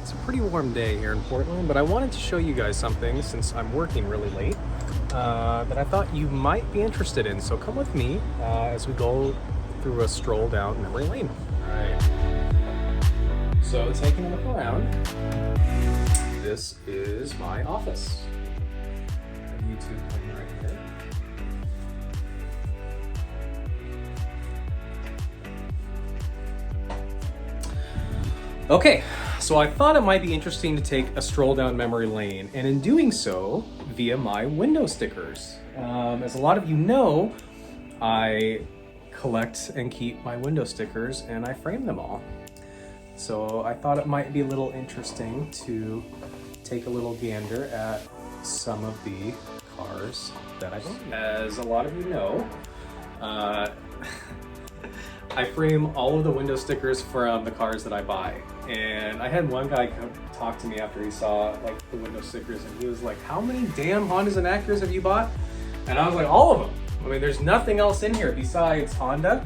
It's a pretty warm day here in Portland, but I wanted to show you guys something since I'm working really late that I thought you might be interested in. So come with me as we go through a stroll down memory lane. All right. So taking a look around, this is my office. YouTube playing right here. Okay, so I thought it might be interesting to take a stroll down memory lane, and in doing so, via my window stickers. As a lot of you know, I collect and keep my window stickers and I frame them all. So I thought it might be a little interesting to take a little gander at some of the cars that I own. As a lot of you know, I frame all of the window stickers from the cars that I buy. And I had one guy come talk to me after he saw like the window stickers, and he was like, how many damn Hondas and Acuras have you bought? And I was like, all of them. I mean, there's nothing else in here besides Honda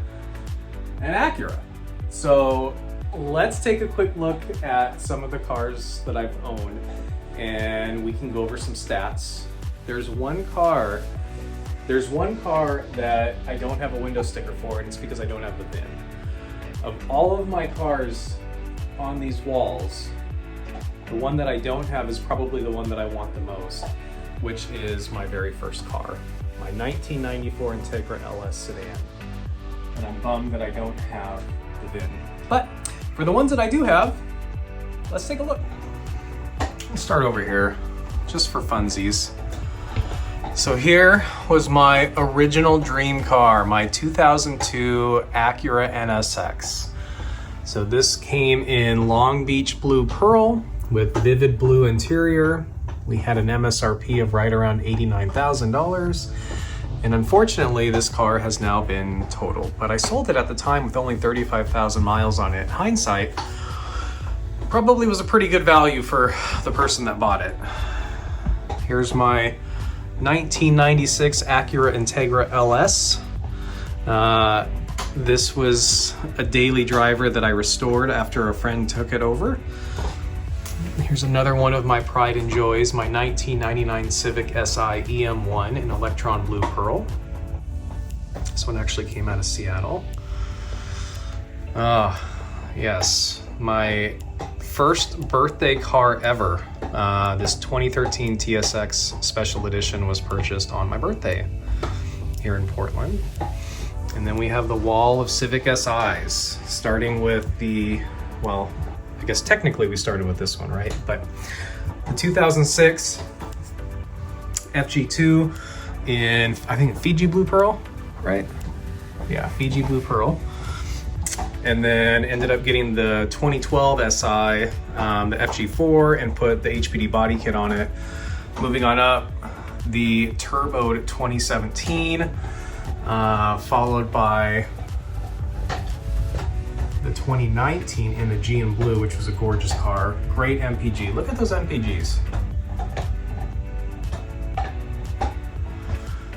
and Acura. So let's take a quick look at some of the cars that I've owned and we can go over some stats. There's one car that I don't have a window sticker for, and it's because I don't have the VIN. Of all of my cars on these walls, the one that I don't have is probably the one that I want the most, which is my very first car, my 1994 Integra LS sedan. And I'm bummed that I don't have the VIN. But for the ones that I do have, let's take a look. Let's start over here, just for funsies. So here was my original dream car, my 2002 Acura NSX. So this came in Long Beach Blue Pearl with vivid blue interior. We had an MSRP of right around $89,000. And unfortunately, this car has now been totaled. But I sold it at the time with only 35,000 miles on it. In hindsight, probably was a pretty good value for the person that bought it. Here's my 1996 Acura Integra LS. This was a daily driver that I restored after a friend took it over. Here's another one of my pride and joys, my 1999 Civic Si EM1 in Electron Blue Pearl. This one actually came out of Seattle. Yes, my first birthday car ever. This 2013 TSX Special Edition was purchased on my birthday here in Portland. And then we have the wall of Civic SIs, starting with the, well, I guess technically we started with this one, right? But the 2006 FG2 in, I think, Fiji Blue Pearl, right? Yeah, Fiji Blue Pearl. And then ended up getting the 2012 SI, the FG4, and put the HPD body kit on it. Moving on up, the turboed 2017, followed by the 2019 in the G and Blue, which was a gorgeous car. Great MPG. Look at those MPGs.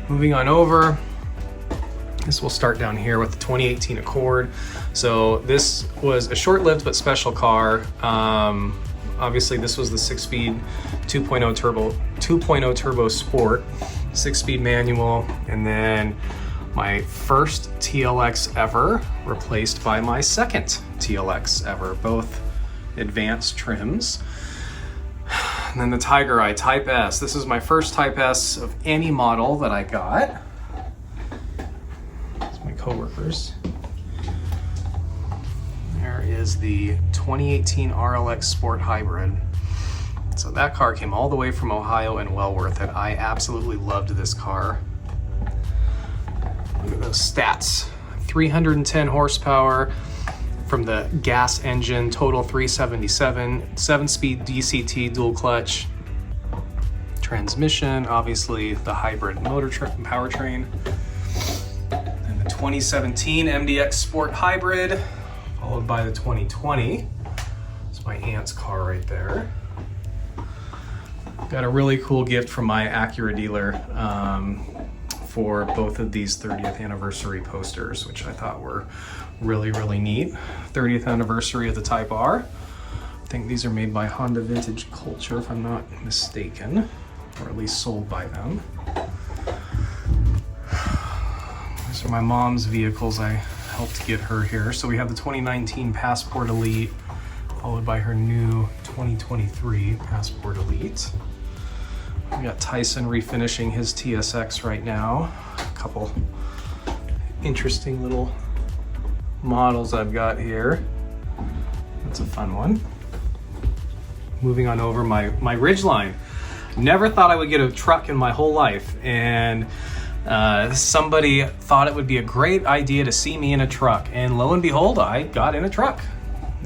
Moving on over, this will start down here with the 2018 Accord. So this was a short-lived but special car. Obviously this was the 6-speed 2.0 turbo sport, 6-speed manual, and then my first TLX ever replaced by my second TLX ever, both advanced trims. And then the Tiger Eye Type S. This is my first Type S of any model that I got. It's my coworkers. There is the 2018 RLX Sport Hybrid. So that car came all the way from Ohio and well worth it. I absolutely loved this car. Look at those stats. 310 horsepower from the gas engine, total 377, 7-speed DCT dual clutch transmission, obviously the hybrid powertrain. And the 2017 MDX Sport Hybrid, followed by the 2020. It's my aunt's car right there. Got a really cool gift from my Acura dealer for both of these 30th anniversary posters, which I thought were really, really neat. 30th anniversary of the Type R, think these are made by Honda Vintage Culture, if I'm not mistaken, or at least sold by them. These are my mom's vehicles. I helped get her here. So we have the 2019 Passport Elite, followed by her new 2023 Passport Elite. We got Tyson refinishing his TSX right now. A couple interesting little models I've got here. That's a fun one. Moving on over my Ridgeline. Never thought I would get a truck in my whole life, and somebody thought it would be a great idea to see me in a truck, and lo and behold, I got in a truck,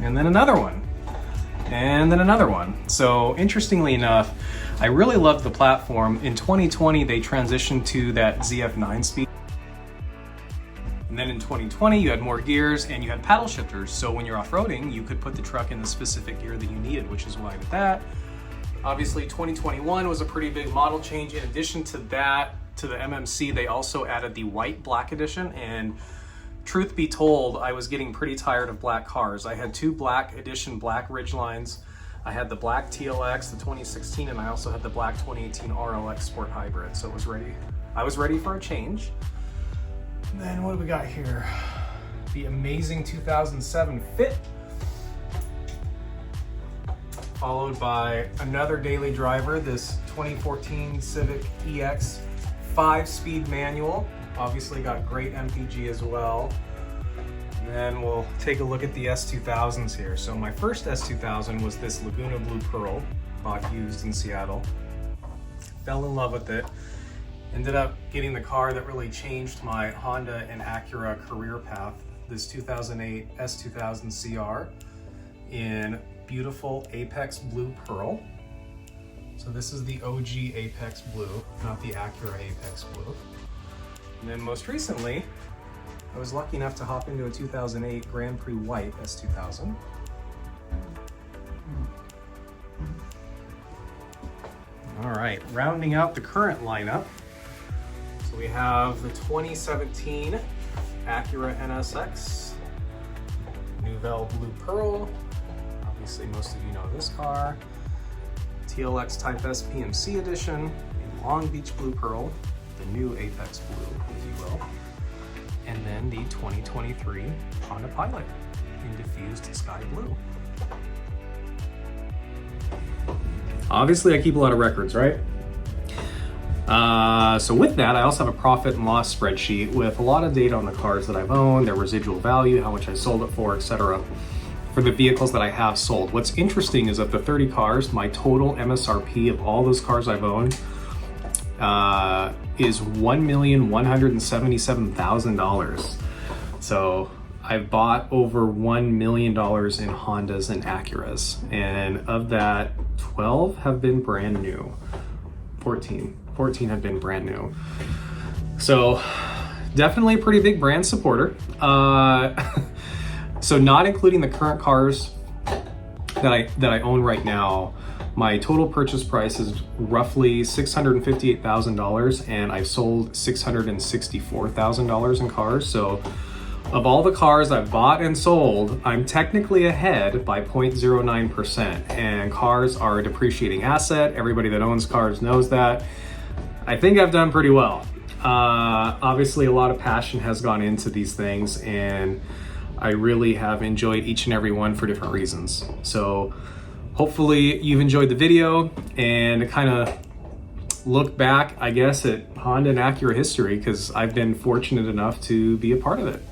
and then another one, and then another one. So interestingly enough, I really loved the platform. In 2020, they transitioned to that ZF9 speed. And then in 2020, you had more gears and you had paddle shifters. So when you're off-roading, you could put the truck in the specific gear that you needed, which is why with that, obviously 2021 was a pretty big model change. In addition to that, to the MMC, they also added the white black edition. And truth be told, I was getting pretty tired of black cars. I had two black edition black Ridgelines. I had the black TLX, the 2016, and I also had the black 2018 RLX Sport Hybrid. So I was ready for a change. And then what do we got here? The amazing 2007 Fit, followed by another daily driver, this 2014 Civic EX 5-speed manual. Obviously got great MPG as well. And then we'll take a look at the S2000s here. So my first S2000 was this Laguna Blue Pearl, bought used in Seattle. Fell in love with it. Ended up getting the car that really changed my Honda and Acura career path, this 2008 S2000 CR in beautiful Apex Blue Pearl. So this is the OG Apex Blue, not the Acura Apex Blue. And then most recently, I was lucky enough to hop into a 2008 Grand Prix White S2000. All right, rounding out the current lineup, so we have the 2017 Acura NSX, Nouvelle Blue Pearl. Obviously, most of you know this car. TLX Type S PMC Edition, in Long Beach Blue Pearl, the new Apex Blue, if you will. And then the 2023 Honda Pilot in diffused sky blue. Obviously, I keep a lot of records, right? So with that, I also have a profit and loss spreadsheet with a lot of data on the cars that I've owned, their residual value, how much I sold it for, etc. for the vehicles that I have sold. What's interesting is that the 30 cars, my total MSRP of all those cars I've owned is $1,177,000. So I've bought over $1 million in Hondas and Acuras, and of that, 12 have been brand new. 14 have been brand new. So definitely a pretty big brand supporter. So not including the current cars that I own right now, my total purchase price is roughly $658,000, and I've sold $664,000 in cars. So of all the cars I've bought and sold, I'm technically ahead by 0.09%, and cars are a depreciating asset. Everybody that owns cars knows that. I think I've done pretty well. Obviously, a lot of passion has gone into these things, and I really have enjoyed each and every one for different reasons. So hopefully you've enjoyed the video and kind of look back, I guess, at Honda and Acura history, because I've been fortunate enough to be a part of it.